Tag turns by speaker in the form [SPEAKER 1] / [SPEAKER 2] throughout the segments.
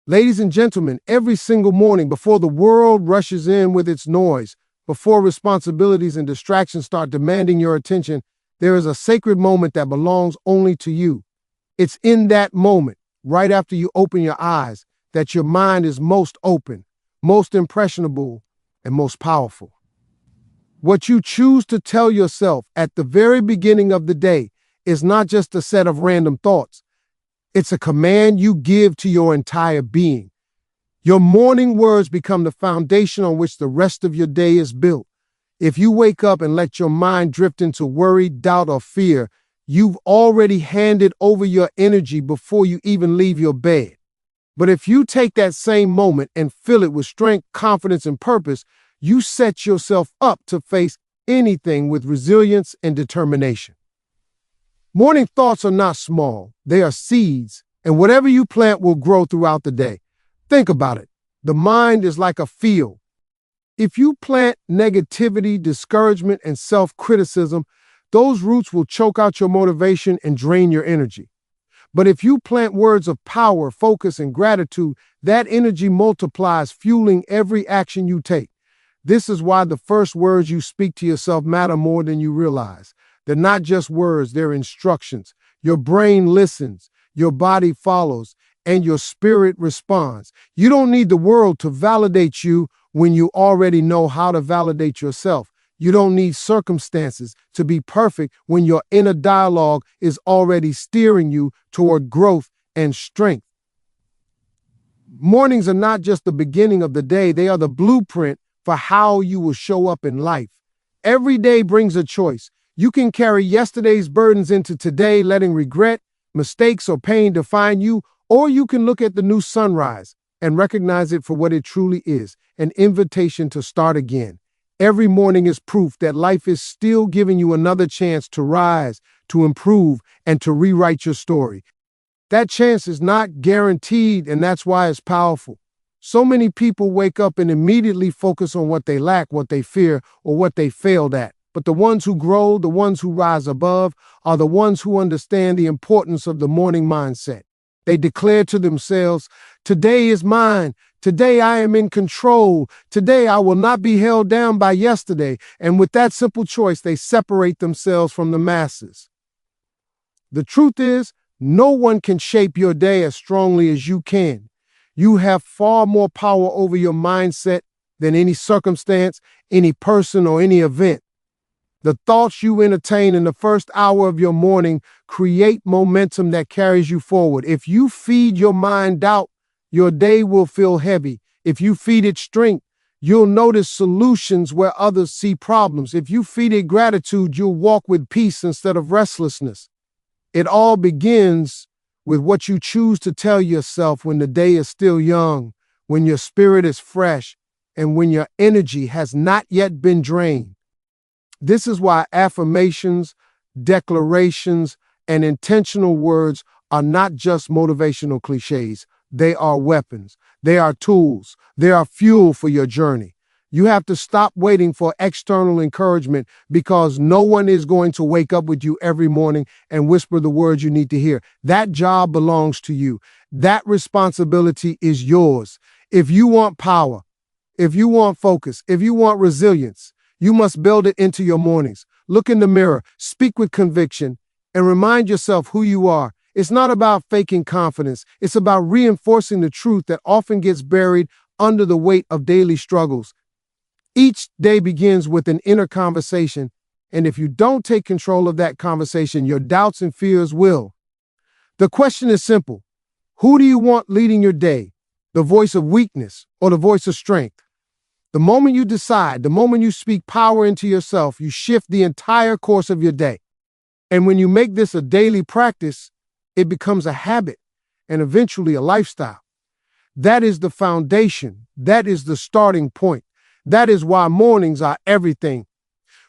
[SPEAKER 1] Ladies and gentlemen, every single morning before the world rushes in with its noise, before responsibilities and distractions start demanding your attention, there is a sacred moment that belongs only to you. It's in that moment, right after you open your eyes, that your mind is most open, most impressionable, and most powerful. What you choose to tell yourself at the very beginning of the day is not just a set of random thoughts. It's a command you give to your entire being. Your morning words become the foundation on which the rest of your day is built. If you wake up and let your mind drift into worry, doubt, or fear, you've already handed over your energy before you even leave your bed. But if you take that same moment and fill it with strength, confidence, and purpose, you set yourself up to face anything with resilience and determination. Morning thoughts are not small. They are seeds, and whatever you plant will grow throughout the day. Think about it. The mind is like a field. If you plant negativity, discouragement, and self-criticism, those roots will choke out your motivation and drain your energy. But if you plant words of power, focus, and gratitude, that energy multiplies, fueling every action you take. This is why the first words you speak to yourself matter more than you realize. They're not just words, they're instructions. Your brain listens, your body follows, and your spirit responds. You don't need the world to validate you when you already know how to validate yourself. You don't need circumstances to be perfect when your inner dialogue is already steering you toward growth and strength. Mornings are not just the beginning of the day, they are the blueprint for how you will show up in life. Every day brings a choice. You can carry yesterday's burdens into today, letting regret, mistakes, or pain define you, or you can look at the new sunrise and recognize it for what it truly is, an invitation to start again. Every morning is proof that life is still giving you another chance to rise, to improve, and to rewrite your story. That chance is not guaranteed, and that's why it's powerful. So many people wake up and immediately focus on what they lack, what they fear, or what they failed at. But the ones who grow, the ones who rise above, are the ones who understand the importance of the morning mindset. They declare to themselves, "Today is mine. Today I am in control. Today I will not be held down by yesterday." And with that simple choice, they separate themselves from the masses. The truth is, no one can shape your day as strongly as you can. You have far more power over your mindset than any circumstance, any person, or any event. The thoughts you entertain in the first hour of your morning create momentum that carries you forward. If you feed your mind doubt, your day will feel heavy. If you feed it strength, you'll notice solutions where others see problems. If you feed it gratitude, you'll walk with peace instead of restlessness. It all begins with what you choose to tell yourself when the day is still young, when your spirit is fresh, and when your energy has not yet been drained. This is why affirmations, declarations, and intentional words are not just motivational cliches. They are weapons. They are tools. They are fuel for your journey. You have to stop waiting for external encouragement, because no one is going to wake up with you every morning and whisper the words you need to hear. That job belongs to you. That responsibility is yours. If you want power, if you want focus, if you want resilience, you must build it into your mornings. Look in the mirror, speak with conviction, and remind yourself who you are. It's not about faking confidence. It's about reinforcing the truth that often gets buried under the weight of daily struggles. Each day begins with an inner conversation, and if you don't take control of that conversation, your doubts and fears will. The question is simple. Who do you want leading your day? The voice of weakness or the voice of strength? The moment you decide, the moment you speak power into yourself, you shift the entire course of your day. And when you make this a daily practice, it becomes a habit and eventually a lifestyle. That is the foundation. That is the starting point. That is why mornings are everything.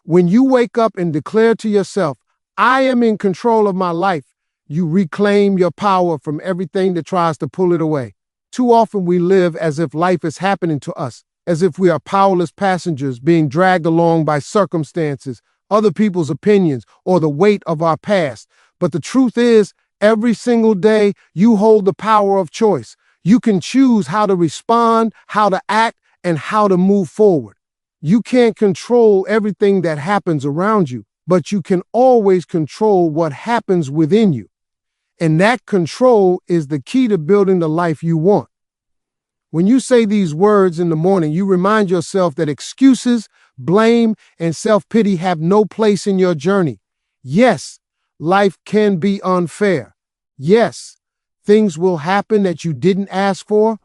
[SPEAKER 1] When you wake up and declare to yourself, "I am in control of my life," you reclaim your power from everything that tries to pull it away. Too often we live as if life is happening to us, as if we are powerless passengers being dragged along by circumstances, other people's opinions, or the weight of our past. But the truth is, every single day you hold the power of choice. You can choose how to respond, how to act, and how to move forward. You can't control everything that happens around you, but you can always control what happens within you. And that control is the key to building the life you want. When you say these words in the morning, you remind yourself that excuses, blame, and self-pity have no place in your journey. Yes, life can be unfair. Yes, things will happen that you didn't ask for.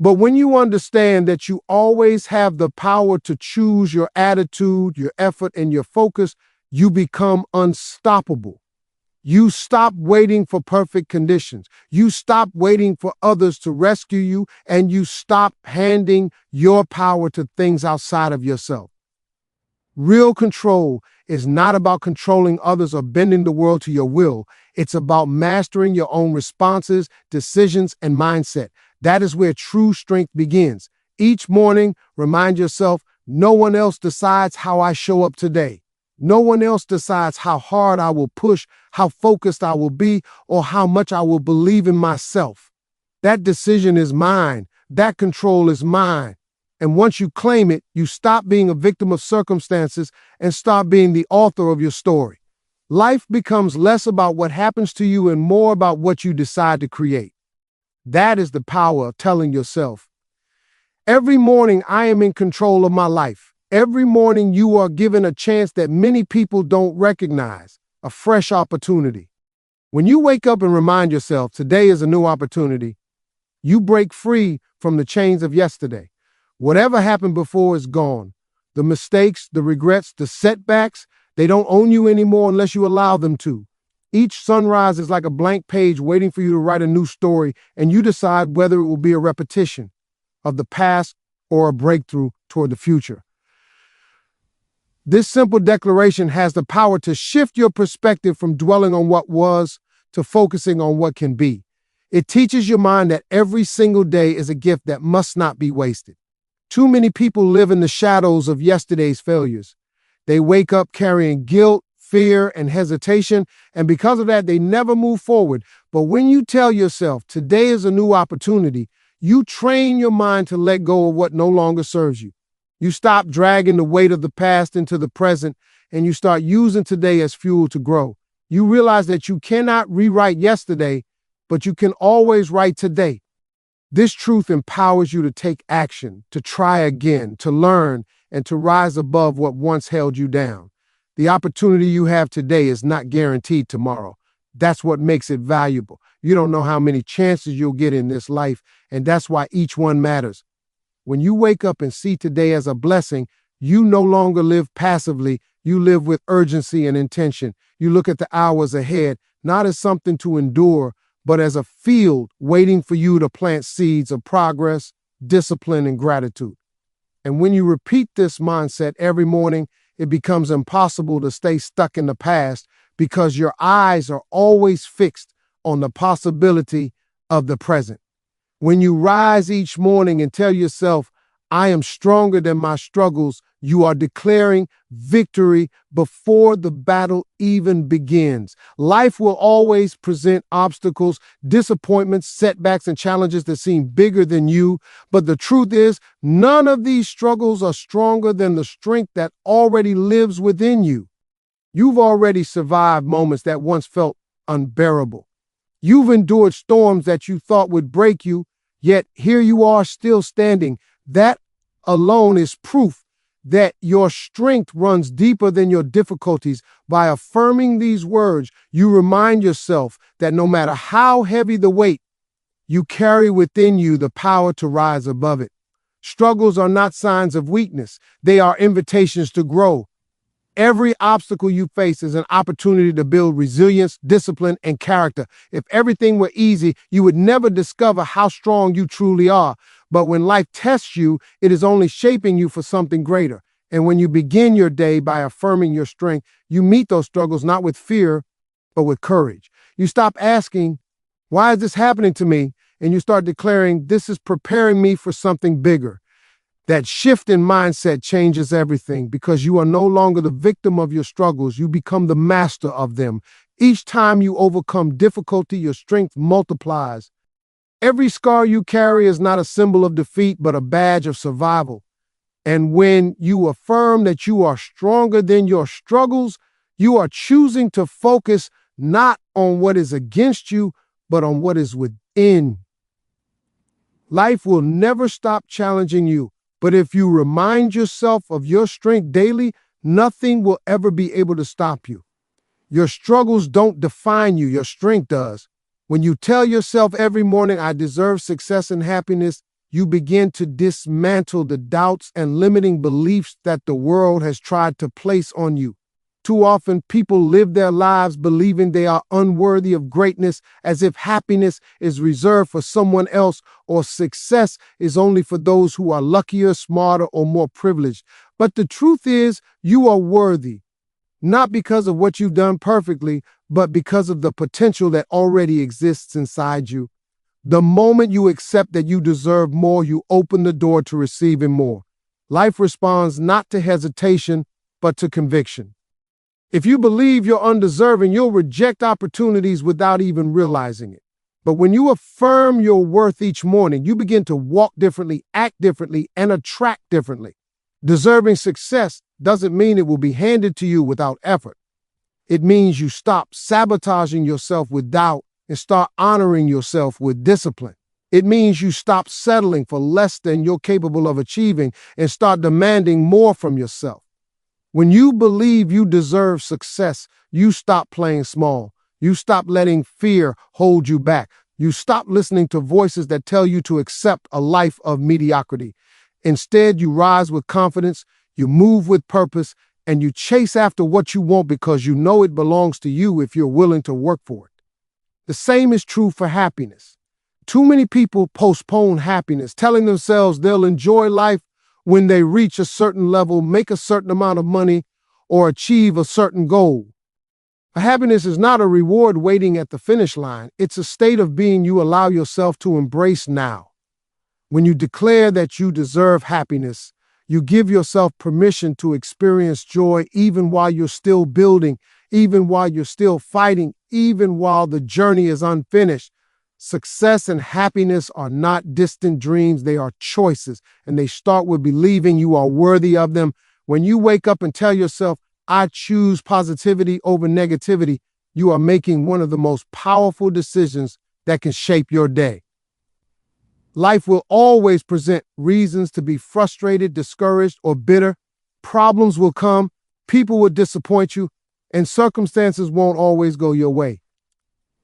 [SPEAKER 1] But when you understand that you always have the power to choose your attitude, your effort, and your focus, you become unstoppable. You stop waiting for perfect conditions. You stop waiting for others to rescue you, and you stop handing your power to things outside of yourself. Real control is not about controlling others or bending the world to your will. It's about mastering your own responses, decisions, and mindset. That is where true strength begins. Each morning, remind yourself, no one else decides how I show up today. No one else decides how hard I will push, how focused I will be, or how much I will believe in myself. That decision is mine. That control is mine. And once you claim it, you stop being a victim of circumstances and start being the author of your story. Life becomes less about what happens to you and more about what you decide to create. That is the power of telling yourself, every morning I am in control of my life. Every morning you are given a chance that many people don't recognize, a fresh opportunity. When you wake up and remind yourself today is a new opportunity, you break free from the chains of yesterday. Whatever happened before is gone. The mistakes, the regrets, the setbacks, they don't own you anymore unless you allow them to. Each sunrise is like a blank page waiting for you to write a new story, and you decide whether it will be a repetition of the past or a breakthrough toward the future. This simple declaration has the power to shift your perspective from dwelling on what was to focusing on what can be. It teaches your mind that every single day is a gift that must not be wasted. Too many people live in the shadows of yesterday's failures. They wake up carrying guilt, fear, and hesitation, and because of that, they never move forward. But when you tell yourself, today is a new opportunity, you train your mind to let go of what no longer serves you. You stop dragging the weight of the past into the present, and you start using today as fuel to grow. You realize that you cannot rewrite yesterday, but you can always write today. This truth empowers you to take action, to try again, to learn, and to rise above what once held you down. The opportunity you have today is not guaranteed tomorrow. That's what makes it valuable. You don't know how many chances you'll get in this life, and that's why each one matters. When you wake up and see today as a blessing, you no longer live passively. You live with urgency and intention. You look at the hours ahead, not as something to endure, but as a field waiting for you to plant seeds of progress, discipline, and gratitude. And when you repeat this mindset every morning, it becomes impossible to stay stuck in the past because your eyes are always fixed on the possibility of the present. When you rise each morning and tell yourself, I am stronger than my struggles, you are declaring victory before the battle even begins. Life will always present obstacles, disappointments, setbacks, and challenges that seem bigger than you. But the truth is, none of these struggles are stronger than the strength that already lives within you. You've already survived moments that once felt unbearable. You've endured storms that you thought would break you, yet here you are still standing. That alone is proof that your strength runs deeper than your difficulties. By affirming these words, you remind yourself that no matter how heavy the weight, you carry within you the power to rise above it. Struggles are not signs of weakness. They are invitations to grow. Every obstacle you face is an opportunity to build resilience, discipline, and character. If everything were easy, you would never discover how strong you truly are. But when life tests you, it is only shaping you for something greater. And when you begin your day by affirming your strength, you meet those struggles not with fear, but with courage. You stop asking, why is this happening to me? And you start declaring, this is preparing me for something bigger. That shift in mindset changes everything because you are no longer the victim of your struggles. You become the master of them. Each time you overcome difficulty, your strength multiplies. Every scar you carry is not a symbol of defeat, but a badge of survival. And when you affirm that you are stronger than your struggles, you are choosing to focus not on what is against you, but on what is within. Life will never stop challenging you, but if you remind yourself of your strength daily, nothing will ever be able to stop you. Your struggles don't define you, your strength does. When you tell yourself every morning, I deserve success and happiness, you begin to dismantle the doubts and limiting beliefs that the world has tried to place on you. Too often, people live their lives believing they are unworthy of greatness, as if happiness is reserved for someone else or success is only for those who are luckier, smarter, or more privileged. But the truth is, you are worthy, not because of what you've done perfectly, but because of the potential that already exists inside you. The moment you accept that you deserve more, you open the door to receiving more. Life responds not to hesitation, but to conviction. If you believe you're undeserving, you'll reject opportunities without even realizing it. But when you affirm your worth each morning, you begin to walk differently, act differently, and attract differently. Deserving success doesn't mean it will be handed to you without effort. It means you stop sabotaging yourself with doubt and start honoring yourself with discipline. It means you stop settling for less than you're capable of achieving and start demanding more from yourself. When you believe you deserve success, you stop playing small. You stop letting fear hold you back. You stop listening to voices that tell you to accept a life of mediocrity. Instead, you rise with confidence, you move with purpose, and you chase after what you want because you know it belongs to you if you're willing to work for it. The same is true for happiness. Too many people postpone happiness, telling themselves they'll enjoy life when they reach a certain level, make a certain amount of money, or achieve a certain goal. Happiness is not a reward waiting at the finish line. It's a state of being you allow yourself to embrace now. When you declare that you deserve happiness, you give yourself permission to experience joy even while you're still building, even while you're still fighting, even while the journey is unfinished. Success and happiness are not distant dreams, they are choices, and they start with believing you are worthy of them. When you wake up and tell yourself, I choose positivity over negativity, you are making one of the most powerful decisions that can shape your day. Life will always present reasons to be frustrated, discouraged, or bitter. Problems will come, people will disappoint you, and circumstances won't always go your way.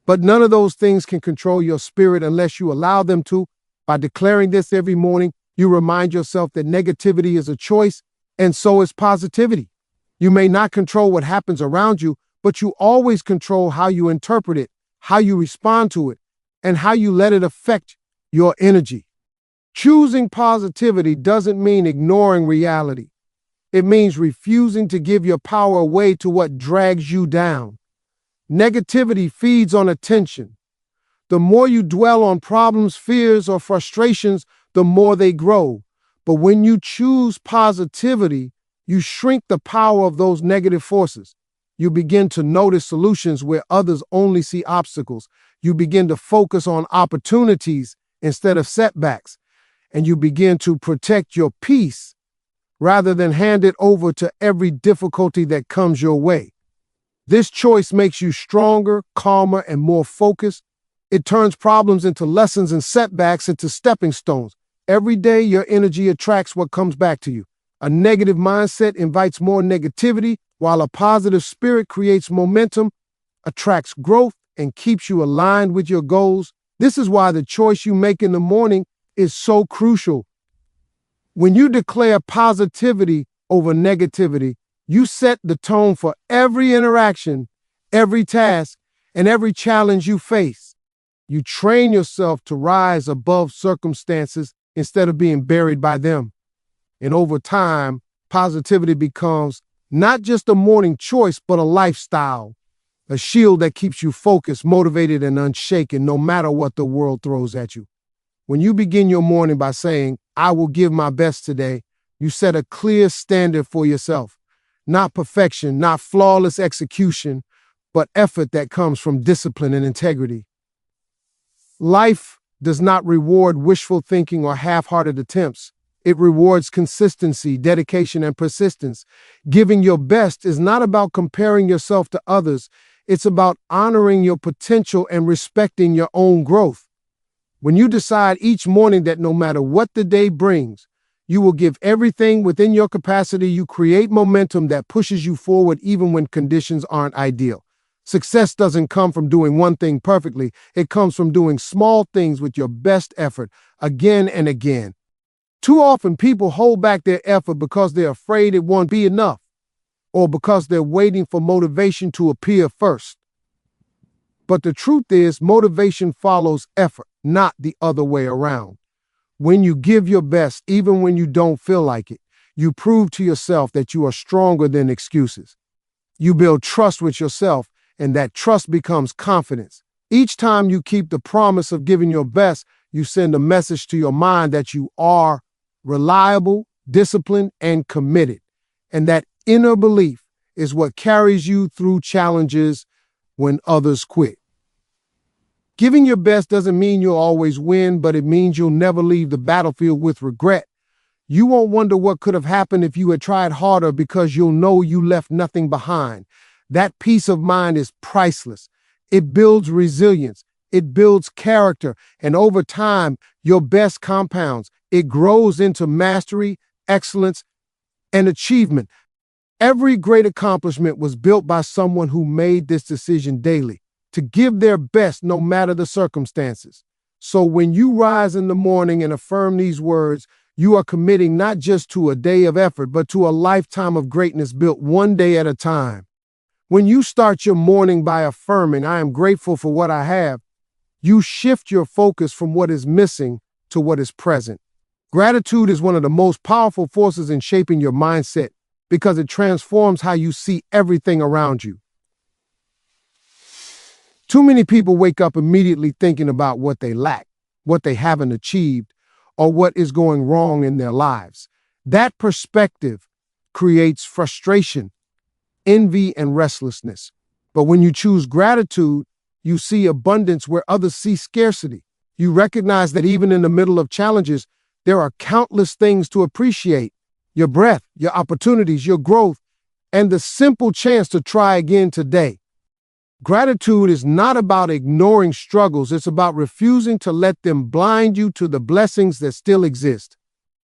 [SPEAKER 1] But none of those things can control your spirit unless you allow them to. By declaring this every morning, you remind yourself that negativity is a choice, and so is positivity. You may not control what happens around you, but you always control how you interpret it, how you respond to it, and how you let it affect your energy. Choosing positivity doesn't mean ignoring reality. It means refusing to give your power away to what drags you down. Negativity feeds on attention. The more you dwell on problems, fears, or frustrations, the more they grow. But when you choose positivity, you shrink the power of those negative forces. You begin to notice solutions where others only see obstacles. You begin to focus on opportunities instead of setbacks. And you begin to protect your peace rather than hand it over to every difficulty that comes your way. This choice makes you stronger, calmer, and more focused. It turns problems into lessons and setbacks into stepping stones. Every day, your energy attracts what comes back to you. A negative mindset invites more negativity, while a positive spirit creates momentum, attracts growth, and keeps you aligned with your goals. This is why the choice you make in the morning is so crucial. When you declare positivity over negativity, you set the tone for every interaction, every task, and every challenge you face. You train yourself to rise above circumstances instead of being buried by them. And over time, positivity becomes not just a morning choice, but a lifestyle, a shield that keeps you focused, motivated, and unshaken no matter what the world throws at you. When you begin your morning by saying, I will give my best today, you set a clear standard for yourself. Not perfection, not flawless execution, but effort that comes from discipline and integrity. Life does not reward wishful thinking or half-hearted attempts. It rewards consistency, dedication, and persistence. Giving your best is not about comparing yourself to others. It's about honoring your potential and respecting your own growth. When you decide each morning that no matter what the day brings, you will give everything within your capacity, you create momentum that pushes you forward even when conditions aren't ideal. Success doesn't come from doing one thing perfectly. It comes from doing small things with your best effort again and again. Too often people hold back their effort because they're afraid it won't be enough, or because they're waiting for motivation to appear first. But the truth is, motivation follows effort, not the other way around. When you give your best, even when you don't feel like it, you prove to yourself that you are stronger than excuses. You build trust with yourself, and that trust becomes confidence. Each time you keep the promise of giving your best, you send a message to your mind that you are reliable, disciplined, and committed. And that inner belief is what carries you through challenges when others quit. Giving your best doesn't mean you'll always win, but it means you'll never leave the battlefield with regret. You won't wonder what could have happened if you had tried harder, because you'll know you left nothing behind. That peace of mind is priceless. It builds resilience. It builds character. And over time, your best compounds. It grows into mastery, excellence, and achievement. Every great accomplishment was built by someone who made this decision daily, to give their best no matter the circumstances. So when you rise in the morning and affirm these words, you are committing not just to a day of effort, but to a lifetime of greatness built one day at a time. When you start your morning by affirming, "I am grateful for what I have," you shift your focus from what is missing to what is present. Gratitude is one of the most powerful forces in shaping your mindset, because it transforms how you see everything around you. Too many people wake up immediately thinking about what they lack, what they haven't achieved, or what is going wrong in their lives. That perspective creates frustration, envy, and restlessness. But when you choose gratitude, you see abundance where others see scarcity. You recognize that even in the middle of challenges, there are countless things to appreciate: your breath, your opportunities, your growth, and the simple chance to try again today. Gratitude is not about ignoring struggles. It's about refusing to let them blind you to the blessings that still exist.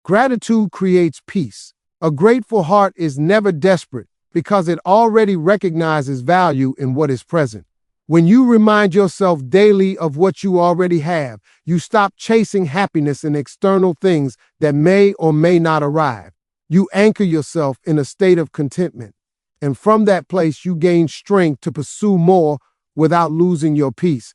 [SPEAKER 1] Gratitude creates peace. A grateful heart is never desperate, because it already recognizes value in what is present. When you remind yourself daily of what you already have, you stop chasing happiness in external things that may or may not arrive. You anchor yourself in a state of contentment. And from that place, you gain strength to pursue more without losing your peace.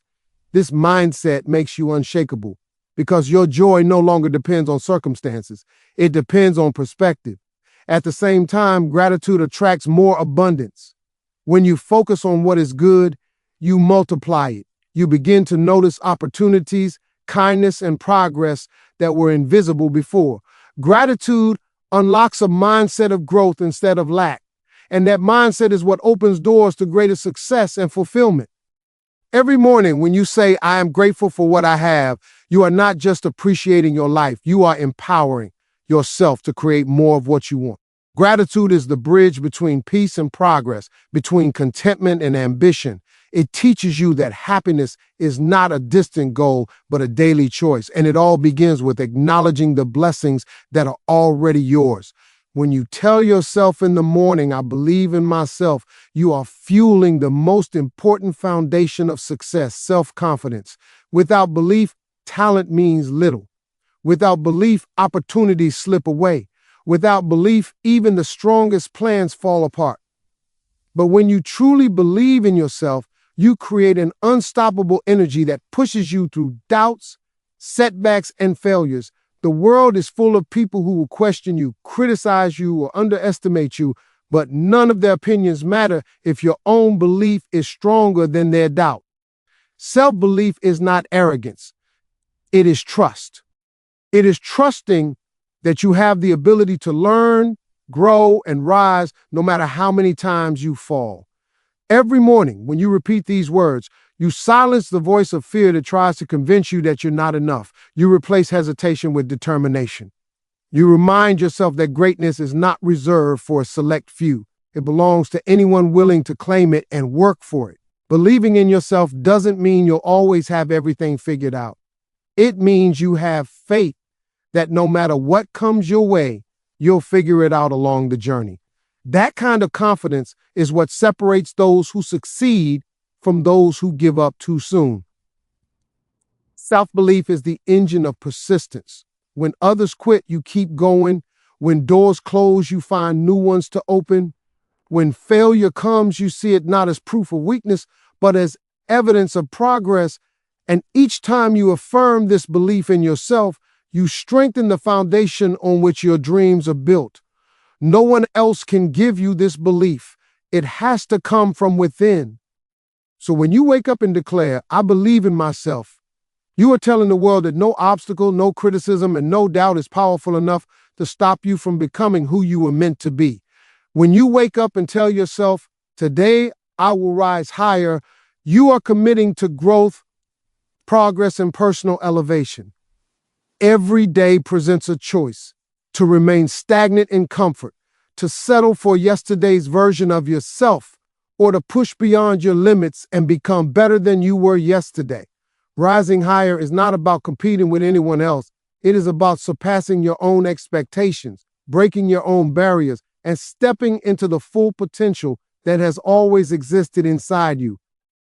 [SPEAKER 1] This mindset makes you unshakable, because your joy no longer depends on circumstances. It depends on perspective. At the same time, gratitude attracts more abundance. When you focus on what is good, you multiply it. You begin to notice opportunities, kindness, and progress that were invisible before. Gratitude unlocks a mindset of growth instead of lack. And that mindset is what opens doors to greater success and fulfillment. Every morning when you say, "I am grateful for what I have," you are not just appreciating your life, you are empowering yourself to create more of what you want. Gratitude is the bridge between peace and progress, between contentment and ambition. It teaches you that happiness is not a distant goal, but a daily choice. And it all begins with acknowledging the blessings that are already yours. When you tell yourself in the morning, "I believe in myself," you are fueling the most important foundation of success: self-confidence. Without belief, talent means little. Without belief, opportunities slip away. Without belief, even the strongest plans fall apart. But when you truly believe in yourself, you create an unstoppable energy that pushes you through doubts, setbacks, and failures. The world is full of people who will question you, criticize you, or underestimate you, but none of their opinions matter if your own belief is stronger than their doubt. Self-belief is not arrogance. It is trust. It is trusting that you have the ability to learn, grow, and rise no matter how many times you fall. Every morning, when you repeat these words, You silence the voice of fear that tries to convince you that you're not enough. You replace hesitation with determination. You remind yourself that greatness is not reserved for a select few. It belongs to anyone willing to claim it and work for it. Believing in yourself doesn't mean you'll always have everything figured out. It means you have faith that no matter what comes your way, you'll figure it out along the journey. That kind of confidence is what separates those who succeed from those who give up too soon. Self-belief is the engine of persistence. When others quit, you keep going. When doors close, you find new ones to open. When failure comes, you see it not as proof of weakness, but as evidence of progress. And each time you affirm this belief in yourself, you strengthen the foundation on which your dreams are built. No one else can give you this belief. It has to come from within. So when you wake up and declare, "I believe in myself," you are telling the world that no obstacle, no criticism, and no doubt is powerful enough to stop you from becoming who you were meant to be. When you wake up and tell yourself, "Today I will rise higher," you are committing to growth, progress, and personal elevation. Every day presents a choice: to remain stagnant in comfort, to settle for yesterday's version of yourself, or to push beyond your limits and become better than you were yesterday. Rising higher is not about competing with anyone else. It is about surpassing your own expectations, breaking your own barriers, and stepping into the full potential that has always existed inside you.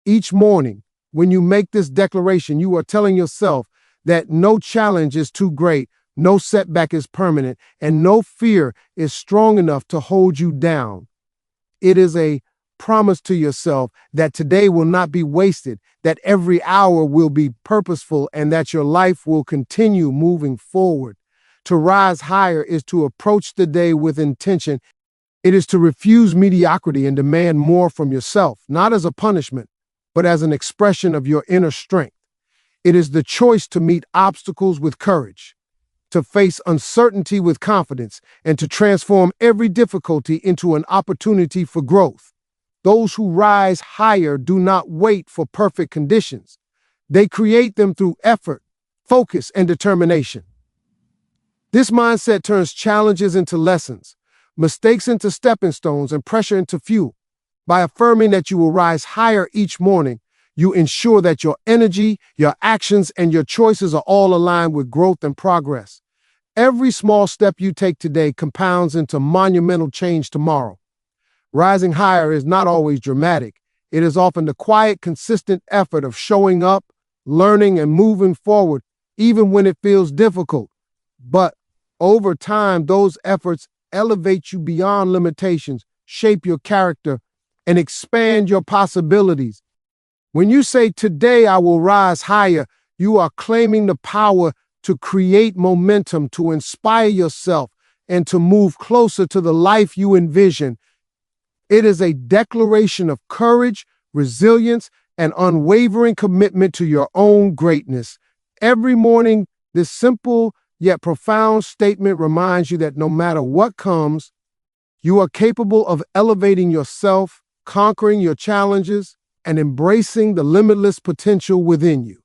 [SPEAKER 1] Each morning, when you make this declaration, you are telling yourself that no challenge is too great, no setback is permanent, and no fear is strong enough to hold you down. It is a promise to yourself that today will not be wasted, that every hour will be purposeful, and that your life will continue moving forward. To rise higher is to approach the day with intention. It is to refuse mediocrity and demand more from yourself, not as a punishment, but as an expression of your inner strength. It is the choice to meet obstacles with courage, to face uncertainty with confidence, and to transform every difficulty into an opportunity for growth. Those who rise higher do not wait for perfect conditions. They create them through effort, focus, and determination. This mindset turns challenges into lessons, mistakes into stepping stones, and pressure into fuel. By affirming that you will rise higher each morning, you ensure that your energy, your actions, and your choices are all aligned with growth and progress. Every small step you take today compounds into monumental change tomorrow. Rising higher is not always dramatic. It is often the quiet, consistent effort of showing up, learning, and moving forward, even when it feels difficult. But over time, those efforts elevate you beyond limitations, shape your character, and expand your possibilities. When you say, "Today I will rise higher," you are claiming the power to create momentum, to inspire yourself, and to move closer to the life you envision. It is a declaration of courage, resilience, and unwavering commitment to your own greatness. Every morning, this simple yet profound statement reminds you that no matter what comes, you are capable of elevating yourself, conquering your challenges, and embracing the limitless potential within you.